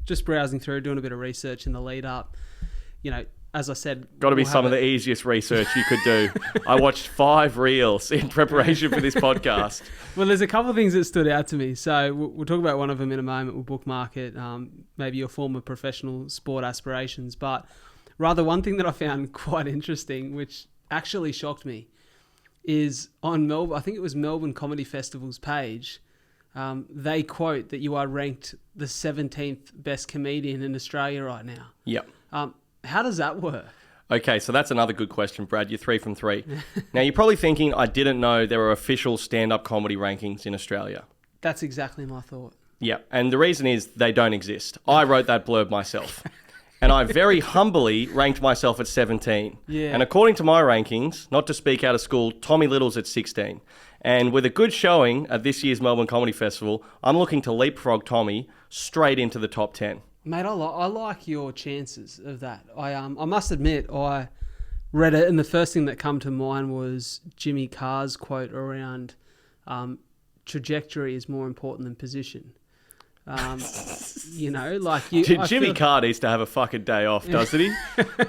just browsing through, doing a bit of research in the lead up. You know, as I said... Got to be some of the easiest research you could do. I watched 5 reels in preparation for this podcast. Well, there's a couple of things that stood out to me. So we'll talk about one of them in a moment. We'll bookmark it, maybe your former professional sport aspirations. But rather, one thing that I found quite interesting, which actually shocked me, is on Melbourne, I think it was Melbourne Comedy Festival's page, they quote that you are ranked the 17th best comedian in Australia right now. Yep. How does that work? Okay, so that's another good question, Brad. You're 3 from 3. Now, you're probably thinking, I didn't know there were official stand-up comedy rankings in Australia. That's exactly my thought. Yeah, and the reason is they don't exist. I wrote that blurb myself. And I very humbly ranked myself at 17. Yeah. And according to my rankings, not to speak out of school, Tommy Little's at 16. And with a good showing at this year's Melbourne Comedy Festival, I'm looking to leapfrog Tommy straight into the top 10. Mate, I like your chances of that. I must admit, I read it, and the first thing that come to mind was Jimmy Carr's quote around trajectory is more important than position. You know, like Jimmy Carr needs to have a fucking day off, doesn't he?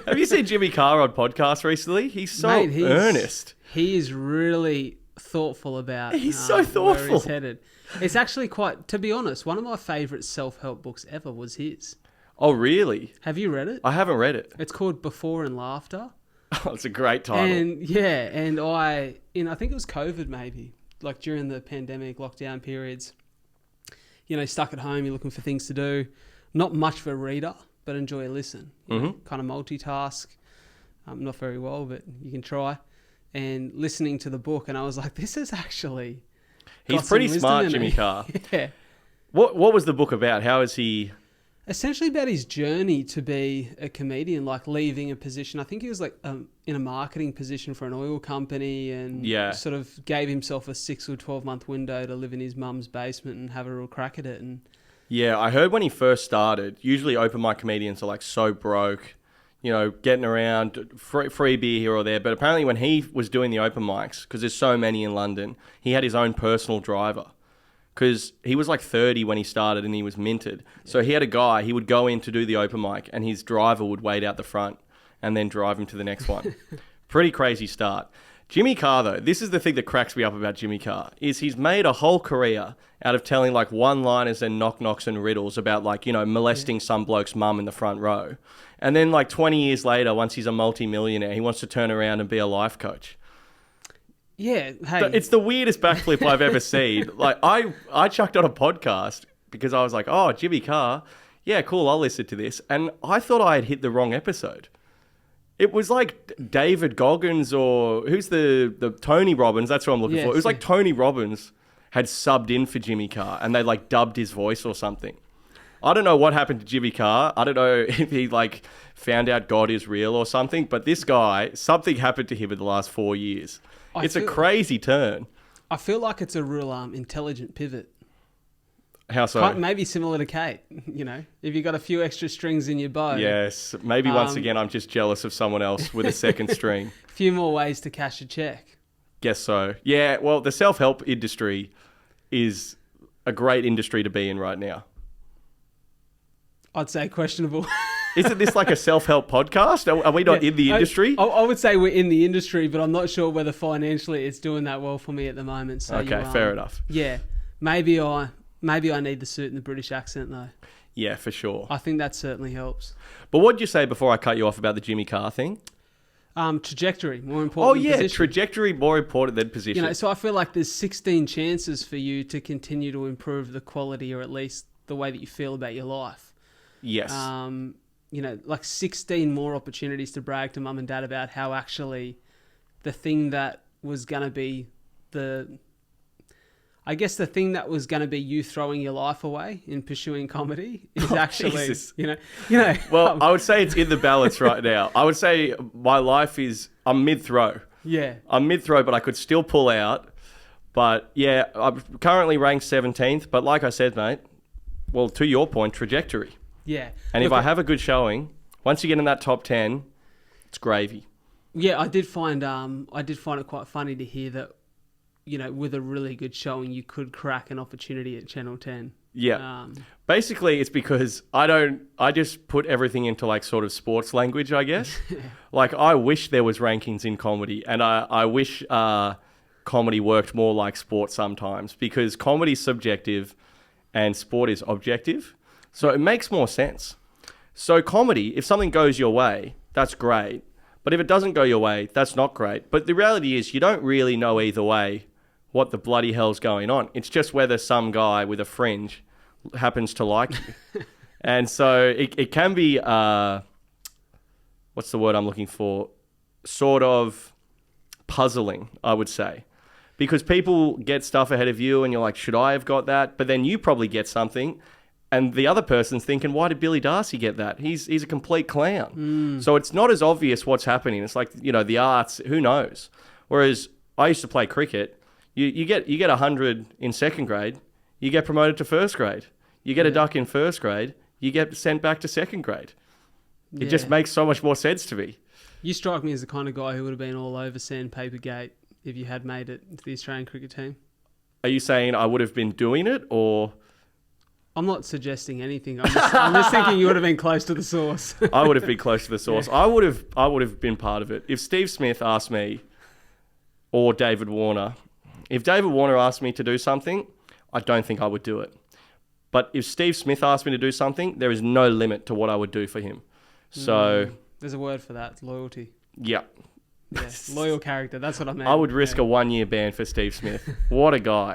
Have you seen Jimmy Carr on podcasts recently? He's so earnest. He is really thoughtful about. He's so thoughtful. Where he's headed. It's actually quite, to be honest, one of my favourite self-help books ever was his. Oh, really? Have you read it? I haven't read it. It's called Before and Laughter. Oh, it's a great title. And I think it was COVID maybe, like during the pandemic lockdown periods, you know, stuck at home, you're looking for things to do. Not much of a reader, but enjoy a listen. You know, kind of multitask. Not very well, but you can try. And listening to the book, and I was like, this is actually... He's pretty smart, Jimmy Carr. Yeah. What was the book about? How is he... Essentially about his journey to be a comedian, like leaving a position. I think he was like in a marketing position for an oil company and sort of gave himself a 6 or 12 month window to live in his mum's basement and have a real crack at it. And yeah, I heard when he first started, usually open mic comedians are like so broke, you know, getting around, free beer here or there. But apparently when he was doing the open mics, because there's so many in London, he had his own personal driver. Because he was like 30 when he started and he was minted. Yeah. So he had a guy, he would go in to do the open mic and his driver would wait out the front and then drive him to the next one. Pretty crazy start. Jimmy Carr, though, this is the thing that cracks me up about Jimmy Carr, is he's made a whole career out of telling like one-liners and knock-knocks and riddles about like, you know, molesting some bloke's mum in the front row. And then like 20 years later, once he's a multi-millionaire, he wants to turn around and be a life coach. Yeah, hey. It's the weirdest backflip I've ever seen. Like, I chucked on a podcast because I was like, oh, Jimmy Carr. Yeah, cool, I'll listen to this. And I thought I had hit the wrong episode. It was like David Goggins or who's the Tony Robbins? That's what I'm looking for. It was like Tony Robbins had subbed in for Jimmy Carr and they like dubbed his voice or something. I don't know what happened to Jimmy Carr. I don't know if he like found out God is real or something, but this guy, something happened to him in the last 4 years. It's a crazy turn. I feel like it's a real intelligent pivot. How so? Maybe similar to Kate, you know, if you got a few extra strings in your bow. Yes, maybe once again I'm just jealous of someone else with a second string. A few more ways to cash a check. Guess so. Yeah, well, the self-help industry is a great industry to be in right now. I'd say questionable. Isn't this like a self-help podcast? Are we not in the industry? I would say we're in the industry, but I'm not sure whether financially it's doing that well for me at the moment. So okay, fair enough. Yeah, maybe I need the suit and the British accent though. Yeah, for sure. I think that certainly helps. But what did you say before I cut you off about the Jimmy Carr thing? Trajectory, more important than position. Trajectory more important than position. You know, so I feel like there's 16 chances for you to continue to improve the quality or at least the way that you feel about your life. Yes. You know, like 16 more opportunities to brag to mum and dad about how actually the thing that was going to be the thing that was going to be you throwing your life away in pursuing comedy is actually, Jesus. you know. Well, I would say it's in the balance right now. I would say my life I'm mid-throw. Yeah. I'm mid-throw, but I could still pull out. But yeah, I'm currently ranked 17th. But like I said, mate, well, to your point, trajectory. Yeah. And if I have a good showing, once you get in that top 10, it's gravy. Yeah, I did find it quite funny to hear that, you know, with a really good showing, you could crack an opportunity at Channel 10. Yeah. Basically, it's because I just put everything into like sort of sports language, I guess. Like, I wish there was rankings in comedy, and I wish comedy worked more like sport sometimes, because comedy's subjective and sport is objective. So it makes more sense. So comedy, if something goes your way, that's great. But if it doesn't go your way, that's not great. But the reality is you don't really know either way what the bloody hell's going on. It's just whether some guy with a fringe happens to like you. And so it can be, what's the word I'm looking for? Sort of puzzling, I would say. Because people get stuff ahead of you and you're like, should I have got that? But then you probably get something and the other person's thinking, why did Billy Darcy get that? He's a complete clown. So it's not as obvious what's happening. It's like, the arts, who knows? Whereas I used to play cricket. You get 100 in second grade, you get promoted to first grade. You get a duck in first grade, you get sent back to second grade. It just makes so much more sense to me. You strike me as the kind of guy who would have been all over Sandpaper Gate if you had made it to the Australian cricket team. Are you saying I would have been doing it, or...? I'm not suggesting anything. I'm just thinking you would have been close to the source. I would have been close to the source. Yeah. I would have been part of it. If Steve Smith asked me, or David Warner, if David Warner asked me to do something, I don't think I would do it. But if Steve Smith asked me to do something, there is no limit to what I would do for him. So... There's a word for that. It's loyalty. Yeah. Yeah, loyal character. That's what I meant. I would risk a 1-year ban for Steve Smith. What a guy.